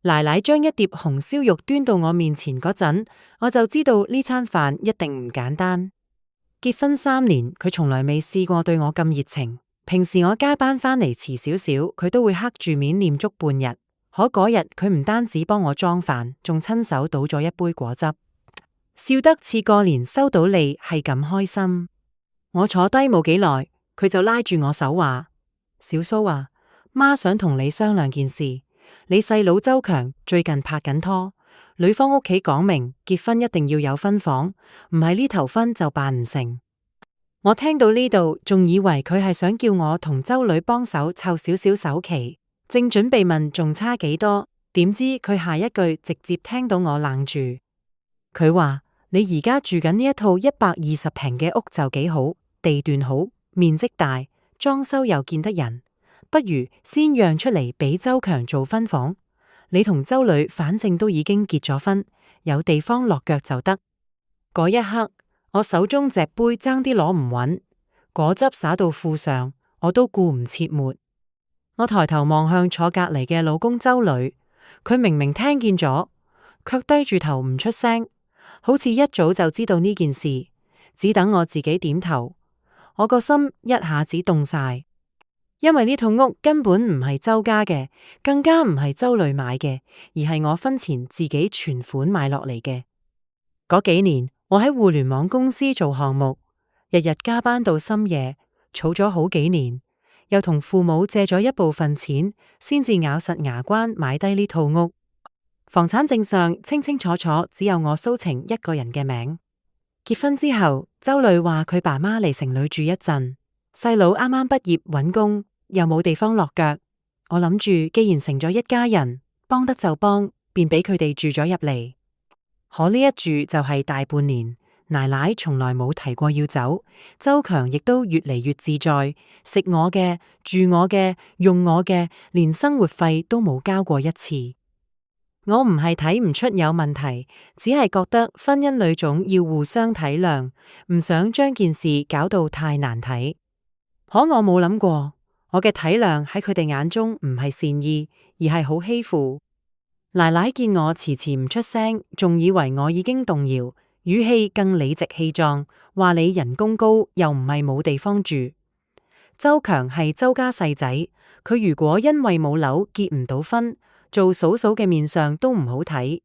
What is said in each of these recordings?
奶奶將一碟紅燒肉端到我面前嗰陣，我就知道呢餐飯一定唔簡單。結婚3年，佢從來未試過對我咁熱情。平時我加班返嚟遲少少，佢都會黑住面念足半日。可嗰日佢唔單止幫我裝飯，仲親手倒咗一杯果汁，笑得似過年收到利係咁開心。我坐低冇幾耐，佢就拉住我手話：小蘇啊，媽想同你商量件事。你細佬周強最近拍緊拖，女方屋企講明結婚一定要有分房，唔係呢頭婚就辦唔成。我聽到呢度仲以為佢係想叫我同周女幫手湊少少首期，正準備問仲差幾多，點知佢下一句直接聽到我愣住。佢話：你而家住緊呢一套120平嘅屋就幾好，地段好，面積大，裝修又見得人。不如先讓出嚟俾周強做分房，你同周女反正都已經結咗婚，有地方落腳就得。嗰一刻，我手中隻杯爭啲攞唔穩，果汁灑到褲上，我都顧唔切抹。我抬頭望向坐隔籬嘅老公周女，佢明明聽見咗，卻低住頭唔出聲，好似一早就知道呢件事，只等我自己點頭。我個心一下子凍晒。因為呢套屋根本唔係周家嘅，更加唔係周女買嘅，而係我婚前自己存款買落嚟嘅。嗰幾年，我喺互聯網公司做項目，日日加班到深夜，儲咗好幾年，又同父母借咗一部分錢，先至咬實牙關買低呢套屋。房產證上清清楚楚只有我蘇晴一個人嘅名。結婚之後，周女話佢爸媽嚟城裏住一陣，細佬啱啱畢業搵工，又冇地方落腳。我諗住既然成咗一家人，幫得就幫，便俾佢哋住咗入嚟。可呢一住就係大半年，奶奶從來冇提過要走，周強亦都越嚟越自在，食我嘅，住我嘅，用我嘅，連生活費都冇交過一次。我唔係睇唔出有問題，只係覺得婚姻裏總要互相體諒，唔想將件事搞到太難睇。可我冇諗過，我嘅體諒喺佢哋眼中唔係善意，而係好欺負。奶奶見我遲遲唔出聲，仲以為我已經動搖，語氣更理直氣壯，話你人工高又唔係冇地方住。周強係周家細仔，佢如果因為冇樓結唔到婚，做嫂嫂嘅面上都唔好睇。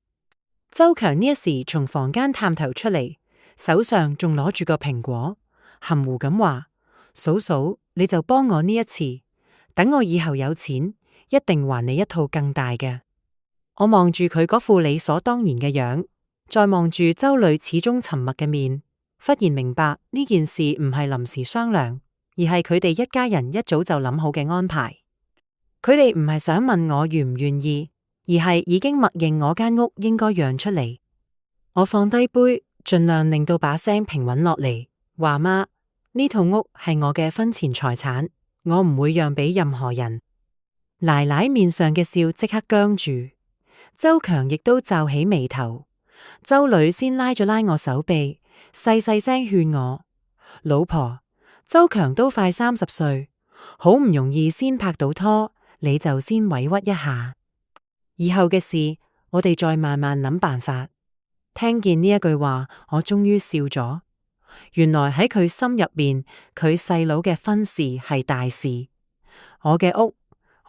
周強呢一時從房間探頭出嚟，手上仲攞住個蘋果，含糊咁話：嫂嫂，你就幫我呢一次，等我以後有錢，一定還你一套更大嘅。我望住佢嗰副理所當然嘅樣，再望住周女始終沉默嘅面，忽然明白呢件事唔係臨時商量，而係佢哋一家人一早就諗好嘅安排。佢哋唔係想問我願唔願意，而係已經默認我間屋應該讓出嚟。我放低杯，盡量令到把聲平穩落嚟，話媽，呢套屋係我嘅婚前財產，我唔會讓俾任何人。奶奶面上嘅笑即刻僵住，周強亦都皺起眉頭。周女先拉咗拉我手臂，細細聲勸我：老婆，周強都快30歲，好唔容易先拍到拖，你就先委屈一下，以後嘅事我哋再慢慢諗辦法。聽見呢一句話，我終於笑咗。原來喺佢心入邊，佢細佬嘅婚事係大事，我嘅屋，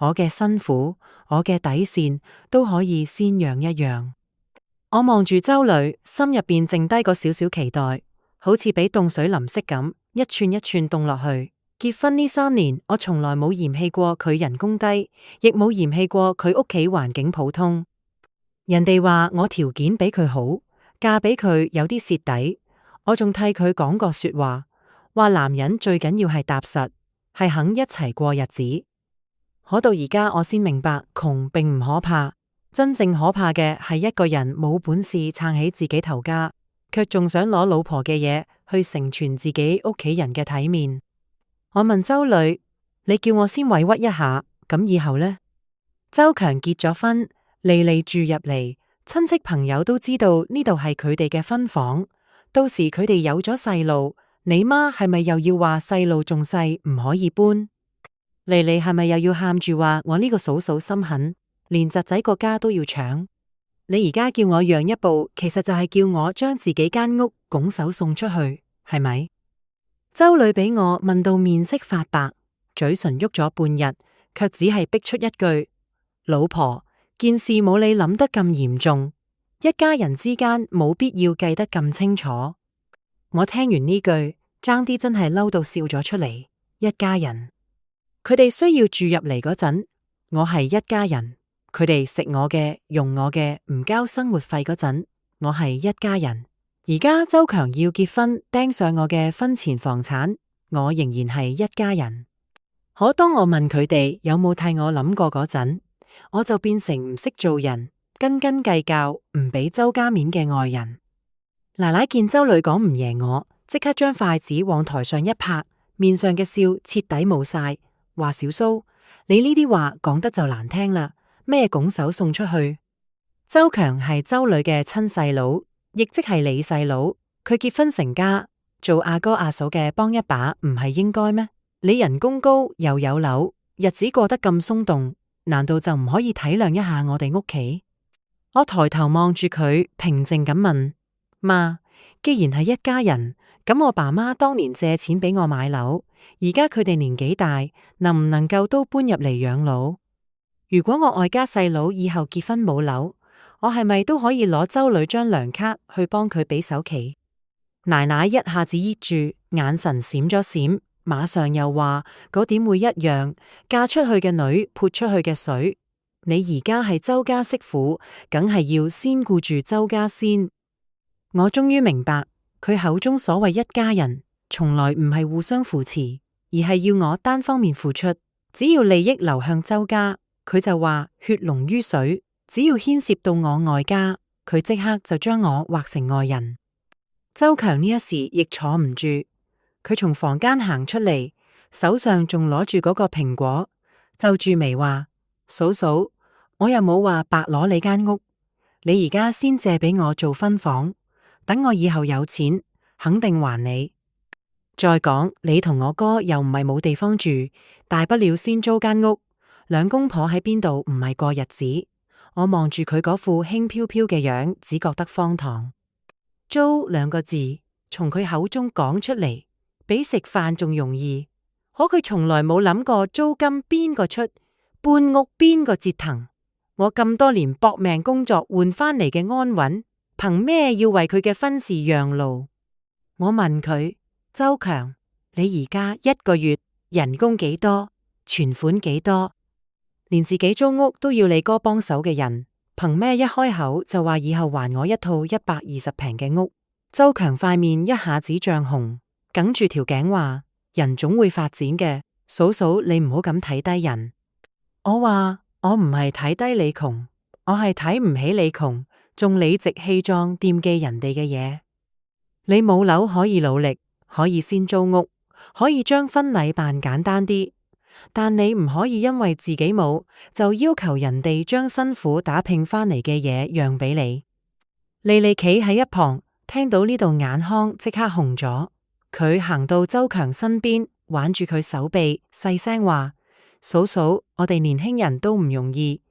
我嘅辛苦，我嘅底線都可以先讓一讓。我望住周女，心入邊剩低個少少期待，好似俾凍水淋熄咁，一寸一寸凍落去。結婚呢3年，我從來冇嫌棄過佢人工低，亦冇嫌棄過佢屋企環境普通。人哋話我條件比佢好，嫁俾佢有啲蝕底，我仲替佢講過說話，話男人最緊要係踏實，係肯一齊過日子。可到而家我先明白，窮並唔可怕，真正可怕嘅係一個人冇本事撐起自己頭家，卻仲想攞老婆嘅嘢去成全自己屋企人嘅體面。我問周女：你叫我先委屈一下，咁以後呢？周強結咗婚，莉莉住入嚟，親戚朋友都知道呢度係佢哋嘅婚房。到時佢哋有咗細路，你媽係咪又要話細路仲細唔可以搬？莉莉係咪又要喊住話我呢個嫂嫂心狠？連侄仔個家都要搶。你而家叫我讓一步，其實就係叫我將自己間屋拱手送出去，係咪？周女俾我問到面色發白，嘴唇喐咗半日，卻只係逼出一句：老婆，件事冇你諗得咁嚴重，一家人之間冇必要計得咁清楚。我聽完呢句，爭啲真係嬲到笑咗出嚟。一家人，佢哋需要住入嚟嗰陣，我係一家人；佢哋食我嘅、用我嘅、唔交生活費嗰陣，我係一家人。而家周強要結婚，釘上我嘅婚前房產，我仍然係一家人。可當我問佢哋有冇替我諗過嗰陣，我就變成唔識做人、斤斤計較、唔俾周家面嘅外人。奶奶見周女講唔贏我，即刻將筷子往台上一拍，面上嘅笑徹底冇晒，話小蘇，你呢啲話講得就難聽啦，咩拱手送出去？周強係周女嘅親細佬，亦即係你細佬，佢結婚成家，做阿哥阿嫂嘅幫一把，唔係應該咩？你人工高又有樓，日子過得咁鬆動，難道就唔可以體諒一下我哋屋企？我抬頭望住佢，平靜咁問：媽，既然係一家人，咁我爸媽當年借錢俾我買樓，而家佢哋年紀大，能唔能夠都搬入嚟養老？如果我外家細佬以後結婚冇樓，我係咪都可以攞周女張糧卡去幫佢俾首期？奶奶一下子噎住，眼神閃咗閃，馬上又話：嗰點會一樣？嫁出去嘅女潑出去嘅水，你而家係周家媳婦，梗係要先顧住周家先。我終於明白，佢口中所謂一家人，從來唔係互相扶持，而係要我單方面付出。只要利益流向周家，佢就話血濃於水。只要牽涉到我外家，佢即刻就將我劃成外人。周強呢一時亦坐唔住，佢從房間行出嚟，手上仲攞住嗰個蘋果，皺住眉話：嫂嫂，我又冇話白攞你間屋，你而家先借俾我做分房，等我以後有錢，肯定還你。再講，你同我哥又唔係冇地方住，大不了先租間屋，兩公婆喺邊度唔係過日子。我望住佢嗰副輕飄飄嘅樣，只覺得荒唐。租兩個字從佢口中講出嚟，比食飯仲容易。可佢從來冇諗過租金邊個出，搬屋邊個折騰。我咁多年搏命工作換翻嚟嘅安穩，憑咩要為佢嘅婚事讓路？我問佢：周強，你而家一個月人工幾多？存款幾多？連自己租屋都要你哥幫手嘅人，憑咩一開口就話以後還我一套120平嘅屋？周強塊面一下子漲紅，梗住條頸話：人總會發展嘅，嫂嫂你唔好咁睇低人。我話我唔係睇低你窮，我係睇唔起你窮，仲理直氣壯惦記人哋嘅嘢。你冇樓可以努力，可以先租屋，可以將婚禮辦簡單啲。但你唔可以因為自己冇，就要求人哋將辛苦打拼翻嚟嘅嘢讓俾你。莉莉企喺一旁，聽到呢度眼眶即刻紅咗。佢行到周強身邊，挽住佢手臂，細聲話：嫂嫂，我哋年輕人都唔容易，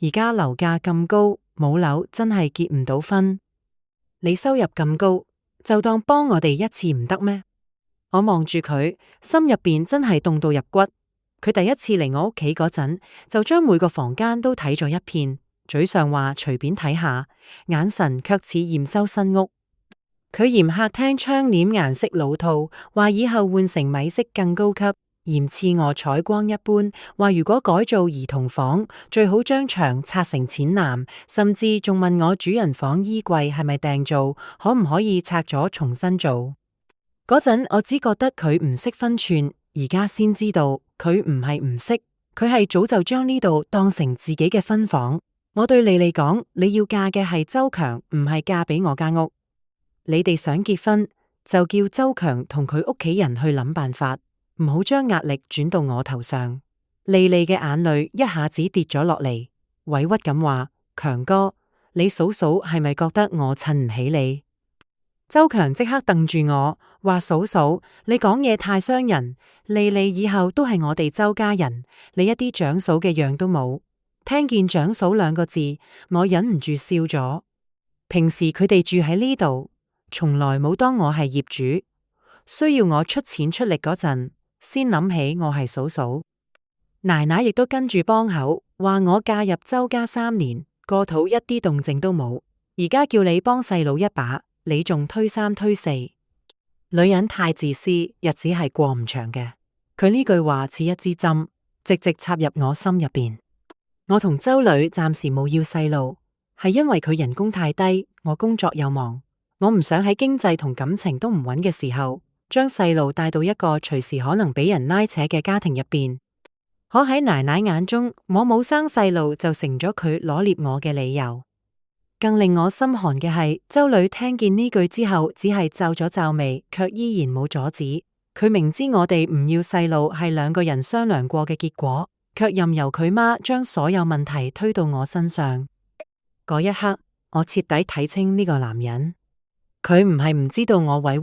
而家樓價咁高，冇樓真係結唔到婚。你收入咁高，就當幫我哋一次唔得咩？我望住佢，心入邊真係凍到入骨。佢第一次嚟我屋企嗰陣，就將每個房間都睇咗一遍，嘴上話隨便睇下，眼神卻似驗收新屋。佢嫌客廳窗簾顏色老套，話以後換成米色更高級；嫌次臥採光一般，話如果改造兒童房，最好將牆拆成淺藍，甚至仲問我主人房衣櫃係咪訂做，可唔可以拆咗重新做。嗰陣我只覺得佢唔識分寸，而家先知道。佢唔係唔識，佢係早就將呢度當成自己嘅婚房。我對莉莉講：你要嫁嘅係周強，唔係嫁俾我間屋。你哋想結婚，就叫周強同佢屋企人去諗辦法，唔好將壓力轉到我頭上。莉莉嘅眼淚一下子跌咗落嚟，委屈咁話：強哥，你嫂嫂係咪覺得我襯唔起你？周強即刻瞪住我，話：嫂嫂，你講嘢太傷人。莉莉以後都係我哋周家人，你一啲長嫂嘅樣都冇。聽見長嫂兩個字，我忍唔住笑咗。平時佢哋住喺呢度，從來冇當我係業主，需要我出錢出力嗰陣，先諗起我係嫂嫂。奶奶亦都跟住幫口，話我嫁入周家3年，個肚一啲動靜都冇，而家叫你幫細佬一把，你仲推三推四。女人太自私，日子係過唔長嘅。佢呢句話似一支針，直直插入我心入邊。我同周女暫時冇要細路，係因為佢人工太低，我工作又忙，我唔想喺經濟同感情都唔穩嘅時候，將細路帶到一個隨時可能俾人拉扯嘅家庭入邊。可喺奶奶眼中，我冇生細路就成咗佢攞捏我嘅理由。更令我心寒嘅係，周女聽見呢句之後，只係皺咗皺眉，卻依然冇阻止。佢明知我哋唔要細路係兩個人商量過嘅結果，卻任由佢媽將所有問題推到我身上。嗰一刻，我徹底睇清呢個男人。佢唔係唔知道我委屈，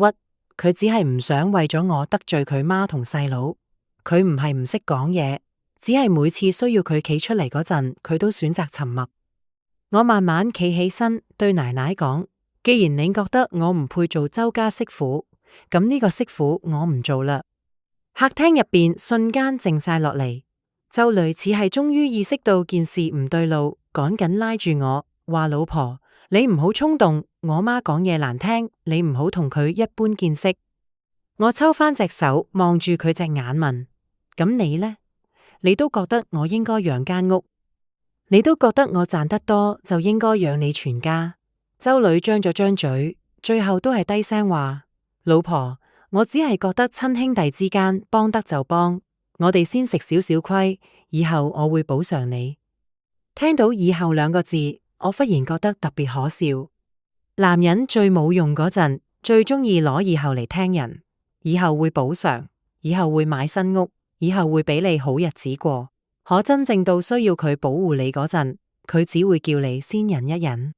佢只係唔想為咗我得罪佢媽同細佬。佢唔係唔識講嘢，只係每次需要佢企出嚟嗰陣，佢都選擇沉默。我慢慢企起身，對奶奶講：既然你覺得我唔配做周家媳婦，咁呢個媳婦我唔做啦。客廳入邊瞬間靜晒落嚟，周女似係終於意識到件事唔對路，趕緊拉住我，話老婆，你唔好衝動，我媽講嘢難聽，你唔好同佢一般見識。我抽翻隻手，望住佢隻眼問：咁你呢？你都覺得我應該養間屋？你都覺得我賺得多就應該養你全家？周女張咗張嘴，最後都係低聲話：老婆，我只係覺得親兄弟之間幫得就幫，我哋先食少少虧，以後我會補償你。聽到以後兩個字，我忽然覺得特別可笑。男人最冇用嗰陣，最中意攞以後嚟聽人，以後會補償，以後會買新屋，以後會俾你好日子過。可真正到需要佢保護你嗰陣，佢只會叫你先忍一忍。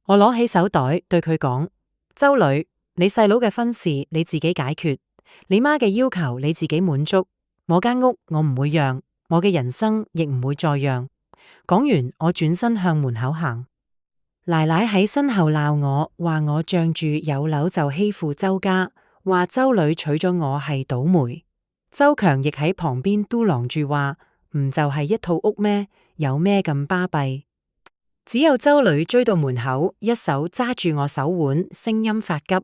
我攞起手袋對佢講：周女，你細佬嘅婚事你自己解決，你媽嘅要求你自己滿足，我間屋我唔會讓，我嘅人生亦唔會再讓。講完，我轉身向門口行。奶奶喺身後鬧我，話我仗住有樓就欺負周家，話周女娶咗我係倒霉。周強亦喺旁邊嘟囔住話：唔就係一套屋咩？有咩咁巴閉？只有周女追到門口，一手揸住我手腕，聲音發急：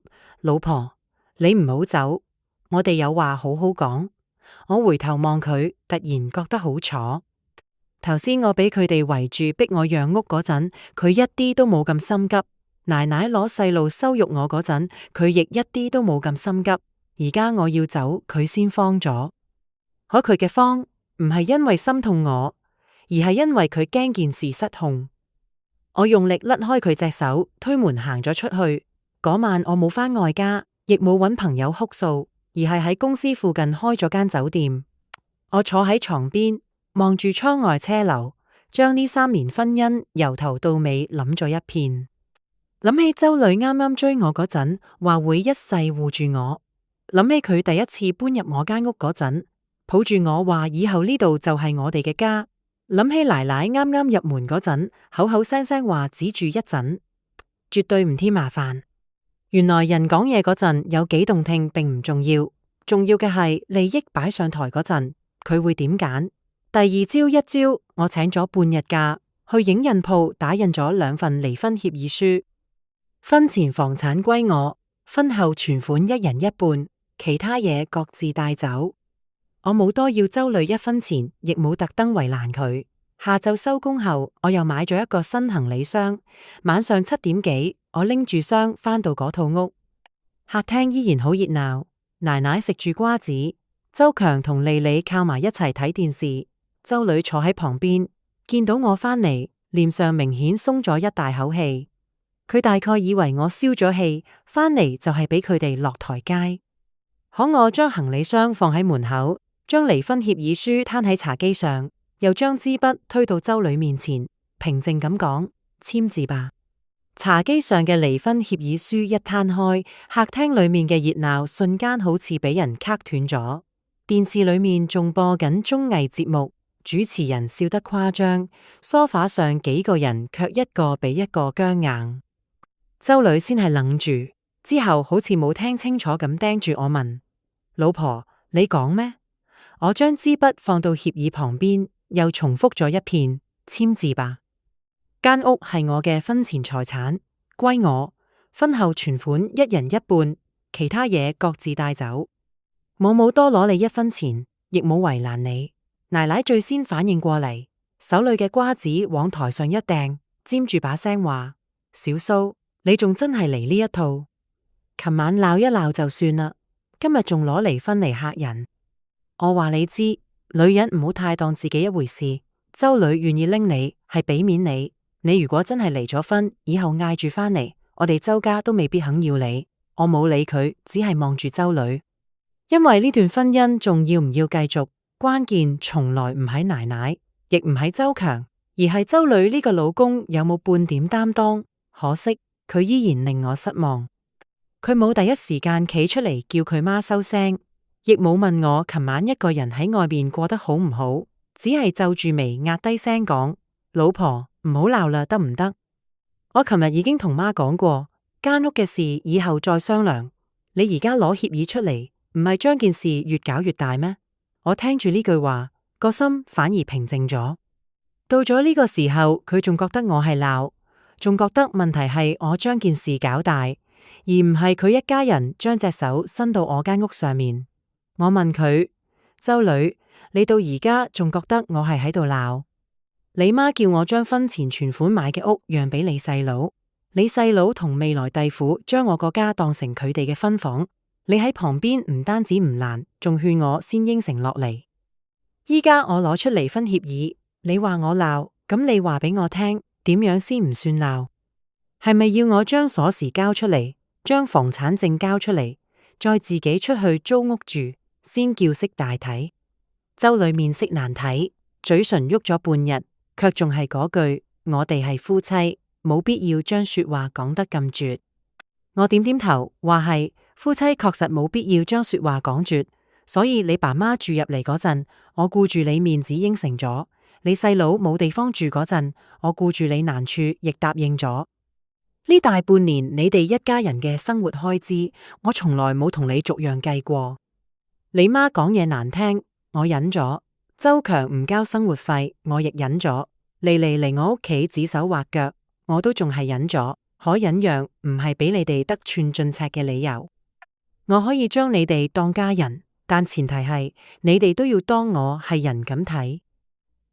老婆，你唔好走，我哋有話好好講。我回頭望佢，突然覺得好楚。頭先我俾佢哋圍住逼我讓屋嗰陣，佢一啲都冇咁心急；奶奶攞細路羞辱我嗰陣，佢亦一啲都冇咁心急。而家我要走，佢先慌咗。可佢嘅慌唔係因為心痛我，而係因為佢驚件事失控。我用力甩開佢隻手，推門行咗出去。嗰晚我冇返外家，亦冇搵朋友哭訴，而係喺公司附近開咗間酒店。我坐喺床邊，望住窗外車流，將呢3年婚姻由頭到尾諗咗一遍。諗起周女啱啱追我嗰陣，話會一世護住我；諗起佢第一次搬入我間屋嗰陣，抱住我話以後呢度就係我哋嘅家；諗起奶奶啱啱入門嗰陣，口口聲聲話只住一陣，絕對唔添麻煩。原來人講嘢嗰陣有幾動聽並唔重要，重要嘅係利益擺上台嗰陣，佢會點揀。第二朝一朝，我請咗半日假，去影印鋪打印咗2份離婚協議書。婚前房產歸我，婚後存款一人一半，其他嘢各自帶走。我冇多要周女1分錢，亦冇特登為難佢。下晝收工後，我又買咗一個新行李箱。晚上7點幾，我拎住箱返到嗰套屋。客廳依然好熱鬧，奶奶食住瓜子，周強同莉莉靠埋一齊睇電視。周女坐喺旁邊，見到我返嚟，臉上明顯鬆咗一大口氣。佢大概以為我消咗氣，返嚟就係俾佢哋落台階。可我將行李箱放喺門口，將離婚協議書攤喺茶几上，又將支筆推到周女面前，平靜咁講：簽字吧。茶几上嘅離婚協議書一攤開，客廳裏面嘅熱鬧瞬間好似俾人卡斷咗。電視裏面仲播緊綜藝節目，主持人笑得誇張，梳化上幾個人卻一個比一個僵硬。周女先係愣住，之後好似冇聽清楚咁盯住我問：老婆，你講咩？我將支筆放到協議旁邊，又重複咗一遍：簽字吧。間屋係我嘅婚前財產，歸我，婚後存款一人一半，其他嘢各自帶走。我冇多攞你一分錢，亦冇為難你。奶奶最先反應過嚟，手裏嘅瓜子往台上一掟，尖住把聲話：小蘇，你仲真係嚟呢一套？琴晚鬧一鬧就算啦，今日仲攞離婚嚟嚇人。我話你知，女人唔好太當自己一回事。周女願意拎你，係俾面你。你如果真係離咗婚，以後嗌住返嚟，我哋周家都未必肯要你。我冇理佢，只係望住周女，因為呢段婚姻仲要唔要繼續，關鍵從來唔喺奶奶，亦唔喺周強，而係周女呢個老公有冇半點擔當。可惜佢依然令我失望。佢冇第一時間企出嚟叫佢媽收聲，亦冇問我琴晚一個人喺外面過得好唔好，只係皺住眉壓低聲講：老婆，唔好鬧啦，得唔得？我琴日已經同媽講過，間屋嘅事以後再商量。你而家攞協議出嚟，唔係將件事越搞越大咩？我聽住呢句話，個心反而平靜咗。到咗呢個時候，佢仲覺得我係鬧，仲覺得問題係我將件事搞大，而唔係佢一家人將隻手伸到我間屋上面。我問佢：周女，你到而家仲覺得我係喺度鬧？你媽叫我將婚前存款買嘅屋讓俾你細佬，你細佬同未來弟婦將我個家當成佢哋嘅婚房。你喺旁邊唔單止唔攔，仲勸我先應承落嚟。依家我攞出離婚協議，你話我鬧，咁你話俾我聽，點樣先唔算鬧？係咪要我將鎖匙交出嚟，將房產證交出嚟，再自己出去租屋住，先叫識大體？周女面色難睇，嘴唇喐咗半日，卻仲係嗰句：我哋係夫妻，冇必要將說話講得咁絕。我點點頭，話係夫妻確實冇必要將說話講絕，所以你爸媽住入嚟嗰陣，我顧住你面子應承咗；你細佬冇地方住嗰陣，我顧住你難處亦答應咗。呢大半年你哋一家人嘅生活開支，我從來冇同你逐樣計過。你媽講嘢難聽，我忍咗；周強唔交生活費，我亦忍咗；莉莉嚟我屋企指手畫腳，我都仲係忍咗。可忍讓唔係俾你哋得寸進尺嘅理由。我可以將你哋當家人，但前提係你哋都要當我係人咁睇。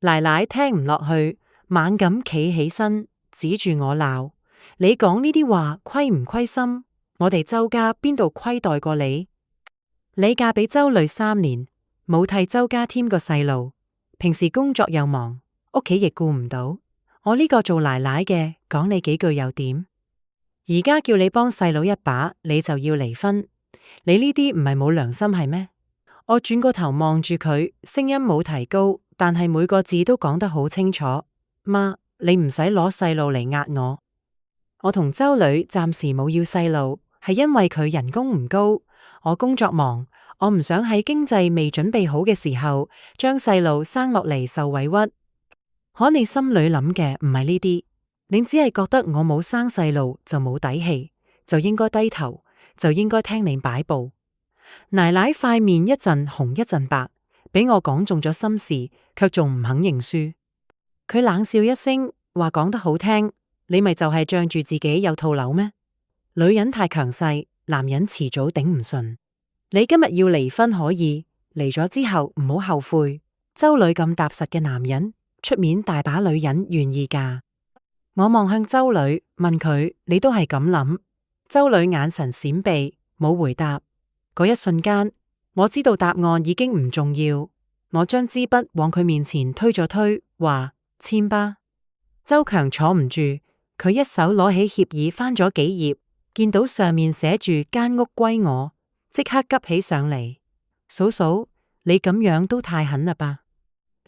奶奶聽唔落去，猛咁企起身，指住我鬧：你講呢啲話虧唔虧心？我哋周家邊度虧待過你？你嫁俾周女3年，冇替周家添個細路，平時工作又忙，屋企亦顧唔到。我呢個做奶奶嘅講你幾句又點？而家叫你幫細佬一把，你就要離婚？你呢啲唔係冇良心係咩？我轉個頭望住佢，聲音冇提高，但係每個字都講得好清楚。媽，你唔使攞細路嚟壓我。我同周女暫時冇要細路，係因為佢人工唔高，我工作忙，我唔想喺經濟未準備好嘅時候，將細路生落嚟受委屈。可你心裏諗嘅唔係呢啲。你只係覺得我冇生細路就冇底氣，就應該低頭，就應該聽你擺布。奶奶塊面一陣紅一陣白，俾我講中咗心事，卻仲唔肯認輸。佢冷笑一聲，話講得好聽，你咪就係仗住自己有套樓咩？女人太強勢，男人遲早頂唔順。你今日要離婚可以，離咗之後唔好後悔。周女咁踏實嘅男人，出面大把女人願意嫁。我望向周女，問佢：你都係咁諗？周女眼神閃避，冇回答。嗰一瞬間，我知道答案已經唔重要。我將支筆往佢面前推咗推，話：簽吧。周強坐唔住，佢一手攞起協議翻咗幾頁，見到上面寫住間屋歸我，即刻急起上嚟。嫂嫂，你咁樣都太狠啦吧！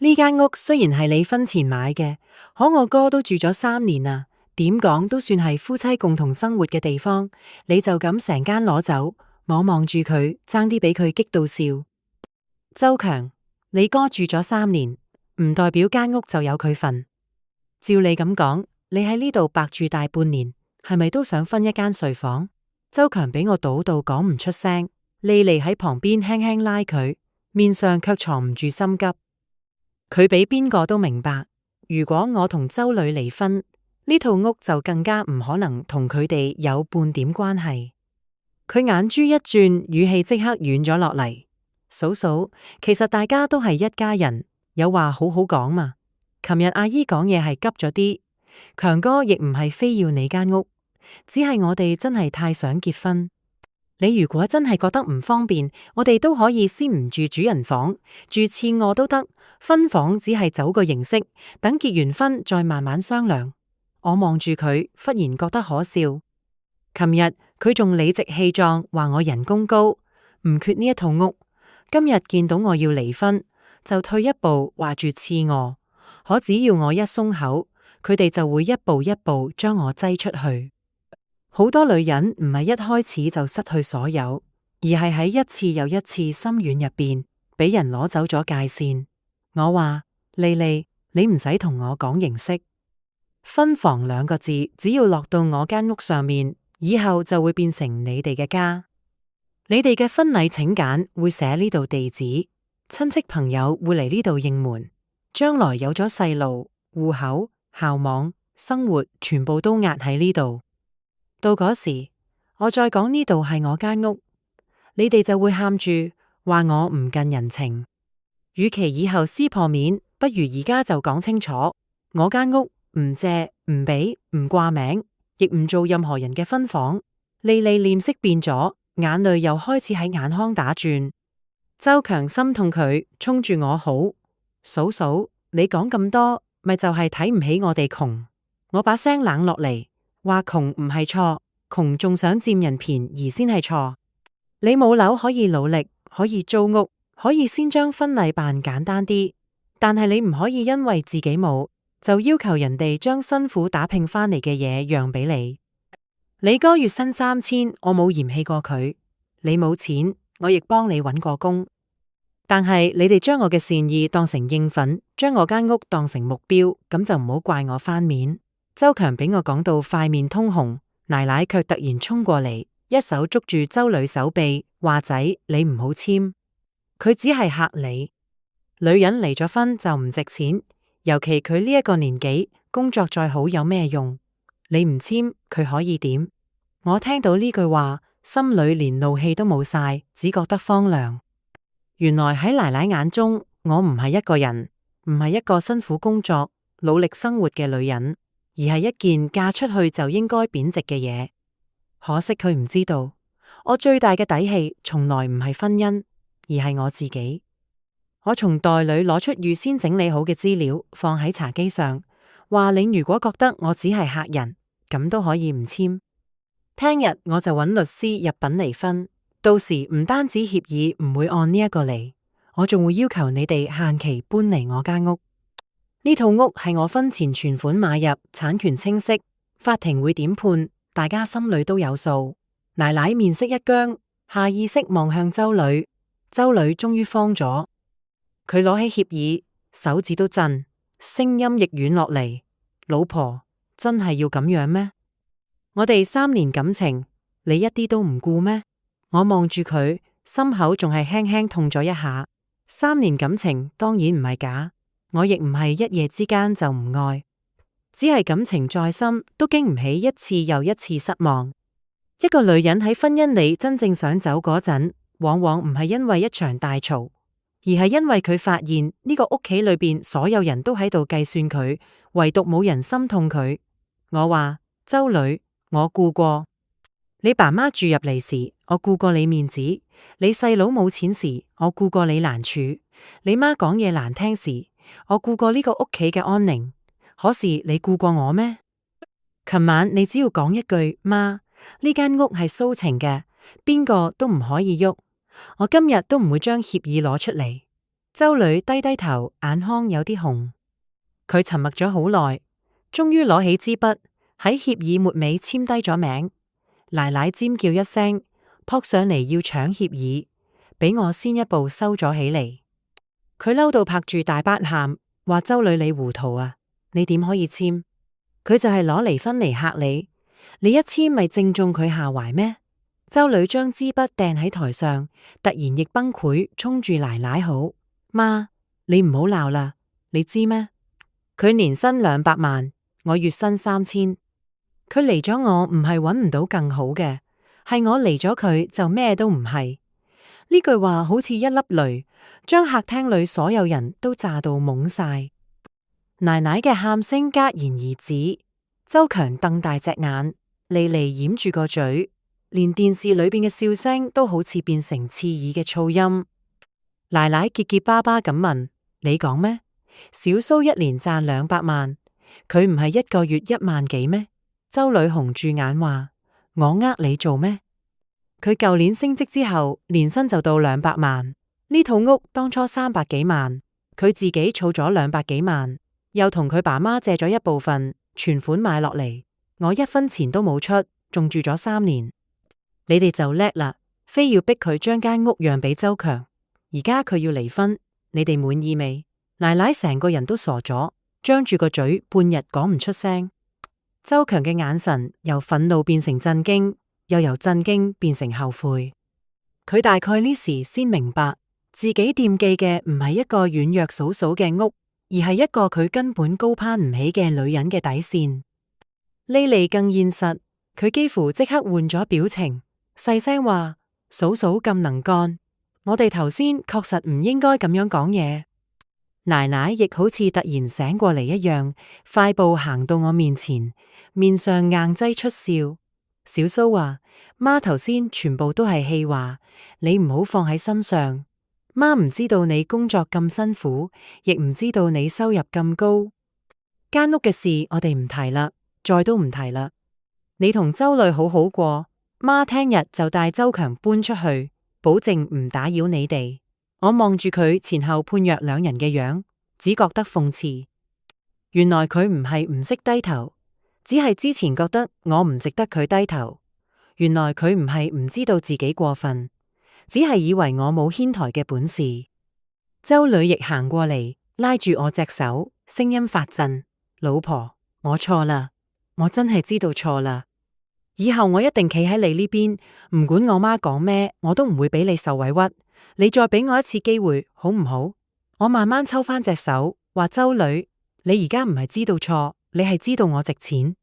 呢間屋雖然係你婚前買嘅，可我哥都住咗3年啦，點講都算係夫妻共同生活嘅地方，你就咁成間攞走，我望住佢，爭啲俾佢激到笑。周強，你哥住咗3年，唔代表間屋就有佢份。照你咁講，你喺呢度白住大半年，係咪都想分一間睡房？周強俾我堵到講唔出聲，莉莉喺旁邊輕輕拉佢，面上卻藏唔住心急。佢比邊個都明白，如果我同周女離婚，呢套屋就更加唔可能同佢哋有半點關係。佢眼珠一轉，語氣即刻軟咗落嚟。嫂嫂，其實大家都係一家人，有話好好講嘛。琴日阿姨講嘢係急咗啲，強哥亦唔係非要你間屋，只係我哋真係太想結婚。你如果真係覺得唔方便，我哋都可以先唔住主人房，住次臥都得。分房只係走個形式，等結完婚再慢慢商量。我望住佢，忽然覺得可笑。琴日佢仲理直氣壯話我人工高，唔缺呢一套屋。今日見到我要離婚，就退一步話住次臥。可只要我一鬆口，佢哋就會一步一步將我擠出去。好多女人唔係一開始就失去所有，而係喺一次又一次心軟入邊，俾人攞走咗界線。我話莉莉，你唔使同我講形式，分房兩個字，只要落到我間屋上面，以後就會變成你哋嘅家。你哋嘅婚禮請柬會寫呢度地址，親戚朋友會嚟呢度應門。將來有咗細路，戶口、校網、生活全部都壓喺呢度。到嗰時，我再講呢度係我間屋，你哋就會喊住話我唔近人情。與其以後撕破面，不如而家就講清楚，我間屋唔借、唔俾、唔掛名，亦唔做任何人嘅分房。莉莉臉色變咗，眼淚又開始喺眼眶打轉。周強心痛佢，衝住我好，嫂嫂，你講咁多，咪就係睇唔起我哋窮。我把聲冷落嚟，話窮唔係錯，窮仲想佔人便宜先係錯。你冇樓可以努力，可以租屋，可以先將婚禮辦簡單啲，但係你唔可以因為自己冇，就要求人哋將辛苦打拼翻嚟嘅嘢讓俾你。你哥月薪3000，我冇嫌棄過佢。你冇錢，我亦幫你搵過工。但係你哋將我嘅善意當成應份，將我間屋當成目標，咁就唔好怪我翻面。周強俾我講到塊面通紅，奶奶卻突然衝過嚟，一手捉住周女手臂，話仔，你唔好簽。佢只係嚇你，女人離咗婚就唔值錢，尤其佢呢一個年紀，工作再好有咩用？你唔簽，佢可以點？我聽到呢句話，心裏連怒氣都冇晒，只覺得荒涼。原來喺奶奶眼中，我唔係一個人，唔係一個辛苦工作、努力生活嘅女人，而係一件嫁出去就應該貶值嘅嘢。可惜佢唔知道，我最大嘅底氣從來唔係婚姻，而係我自己。我從袋裏攞出預先整理好嘅資料，放喺茶几上，話你如果覺得我只係客人，咁都可以唔簽。聽日我就揾律師入稟離婚，到時唔單止協議唔會按呢一個嚟，我仲會要求你哋限期搬離我間屋。呢套屋係我婚前存款買入，產權清晰，法庭會點判，大家心裏都有數。奶奶面色一僵，下意識望向周女，周女終於慌咗，佢攞起協議，手指都震，聲音亦軟落嚟。老婆，真係要咁樣咩？我哋3年感情，你一啲都唔顧咩？我望住佢，心口仲係輕輕痛咗一下。3年感情當然唔係假，我亦唔係一夜之間就唔愛，只係感情再深都經唔起一次又一次失望。一個女人喺婚姻裏真正想走嗰陣，往往唔係因為一場大嘈，而係因為佢發現呢個屋企裏邊所有人都喺度計算佢，唯獨冇人心痛佢。我話周女，我顧過你爸媽住入嚟時，我顧過你面子；你細佬冇錢時，我顧過你難處；你媽講嘢難聽時，我顧過呢個屋企嘅安寧。可是你顧過我咩？琴晚你只要講一句媽，呢間屋係蘇晴嘅，邊個都唔可以喐。我今日都唔會將協議攞出嚟。周女低低頭，眼眶有啲紅。佢沉默咗好耐，終於攞起支筆喺協議末尾簽低咗名。奶奶尖叫一聲，撲上嚟要搶協議，俾我先一步收咗起嚟。佢嬲到拍住大巴喊，話周女你糊塗啊，你點可以簽？佢就係攞離婚嚟嚇你，你一簽咪正中佢下懷咩？周女將支筆掟喺台上，突然亦崩潰，衝住奶奶好：媽，你唔好鬧啦，你知咩？佢年薪200萬，我月薪3000，佢離咗我唔係搵唔到更好嘅，係我離咗佢就咩都唔係。呢句話好似一粒雷，將客廳裏所有人都炸到懵晒。奶奶嘅喊聲戛然而止，周強瞪大隻眼，嚟嚟掩住個嘴，連電視裏邊嘅笑聲都好似變成刺耳嘅噪音。奶奶結結巴巴咁問：你講咩？小蘇一年賺200萬，佢唔係一個月1萬幾咩？周女紅住眼話：我呃你做咩？佢舊年升職之後，年薪就到200萬。呢套屋當初300幾萬，佢自己儲咗200幾萬，又同佢爸媽借咗一部分存款買落嚟。我1分錢都冇出，仲住咗3年。你哋就叻啦，非要逼佢將間屋讓俾周強。而家佢要離婚，你哋滿意未？奶奶成個人都傻咗，張住個嘴，半日講唔出聲。周強嘅眼神由憤怒變成震驚，又由震驚變成後悔。佢大概呢時先明白，自己惦記嘅唔係一個軟弱嫂嫂嘅屋，而係一個佢根本高攀唔起嘅女人嘅底線。莉莉更現實，佢幾乎即刻換咗表情，細聲話：嫂嫂咁能幹，我哋頭先確實唔應該咁樣講嘢。奶奶亦好似突然醒過嚟一樣，快步行到我面前，面上硬擠出笑。小蘇話：媽頭先全部都係氣話，你唔好放喺心上。媽唔知道你工作咁辛苦，亦唔知道你收入咁高。間屋嘅事我哋唔提啦，再都唔提啦。你同周女好好過，媽聽日就帶周強搬出去，保證唔打擾你哋。我望住佢前後判若兩人嘅樣，只覺得諷刺。原來佢唔係唔識低頭，只係之前覺得我唔值得佢低頭。原來佢唔係唔知道自己過分，只係以為我冇掀台嘅本事。周女亦行過嚟，拉住我隻手，聲音發震：老婆，我錯啦，我真係知道錯啦。以後我一定企喺你呢邊，唔管我媽講咩，我都唔會俾你受委屈。你再俾我一次機會，好唔好？我慢慢抽翻隻手，話：周女，你而家唔係知道錯，你係知道我值錢。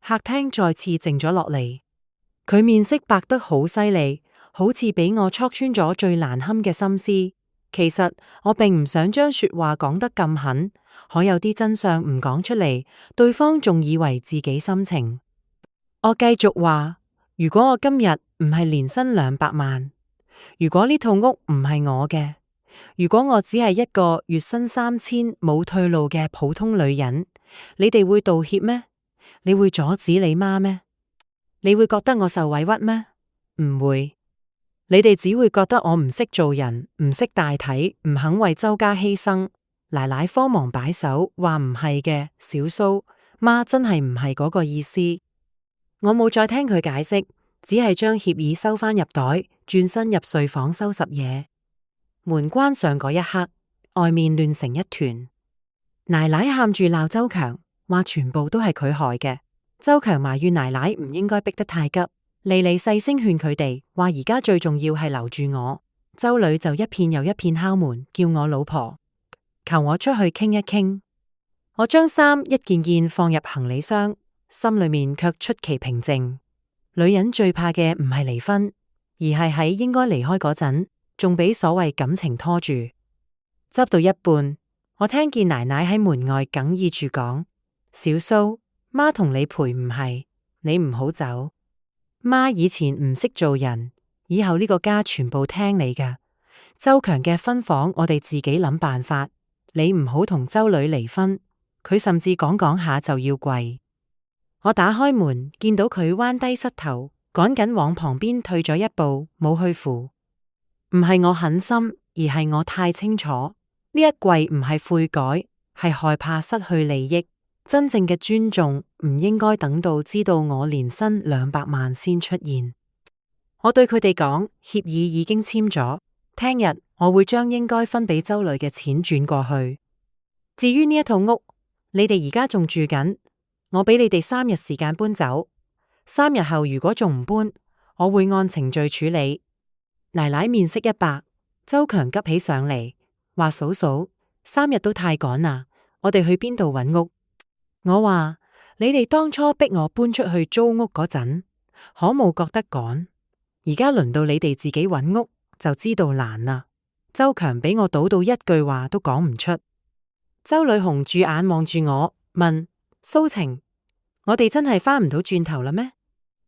客廳再次靜咗落嚟，佢面色白得好犀利，好似俾我戳穿咗最難堪嘅心思。其實我並唔想將說話講得咁狠，可有啲真相唔講出嚟，對方仲以為自己心情。我繼續話：如果我今日唔係年薪200萬，如果呢套屋唔係我嘅，如果我只係一個月薪3000冇退路嘅普通女人，你哋會道歉咩？你會阻止你媽咩？你會覺得我受委屈咩？唔會，你哋只會覺得我唔識做人，唔識大體，唔肯為周家犧牲。奶奶慌忙擺手話：唔係嘅，小蘇，媽真係唔係嗰個意思。我冇再聽佢解釋，只係將協議收返入袋，轉身入睡房收拾嘢。門關上嗰一刻，外面亂成一團。奶奶喊住鬧周強，話全部都係佢害嘅。周強埋怨奶奶唔應該逼得太急。莉莉細聲勸佢哋，話而家最重要係留住我。周女就一片又一片敲門，叫我老婆，求我出去傾一傾。我將衫一件件放入行李箱，心裏面卻出奇平靜。女人最怕嘅唔係離婚，而係喺應該離開嗰陣，仲俾所謂感情拖住。執到一半，我聽見奶奶喺門外哽咽住講：小蘇，媽同你賠唔係，你唔好走。媽以前唔識做人，以後呢個家全部聽你㗎。周強嘅分房我哋自己諗辦法，你唔好同周女離婚。佢甚至講講下就要跪。我打開門，見到佢彎低膝頭，趕緊往旁邊退咗一步，冇去扶。唔係我狠心，而係我太清楚，呢一跪唔係悔改，係害怕失去利益。真正嘅尊重唔應該等到知道我年薪200萬先出現。我對佢哋講，協議已經簽咗，聽日我會將應該分俾周女嘅錢轉過去。至於呢一套屋，你哋而家仲住緊，我俾你哋3日時間搬走。3日後如果仲唔搬，我會按程序處理。奶奶面色一白，周強急起上嚟，話嫂嫂，3日都太趕啦，我哋去邊度揾屋？我話你哋當初逼我搬出去租屋嗰陣，可冇覺得趕？而家輪到你哋自己揾屋，就知道難啦。周強俾我堵到一句話都講唔出。周呂紅住眼望住我，問蘇晴：我哋真係翻唔到轉頭啦咩？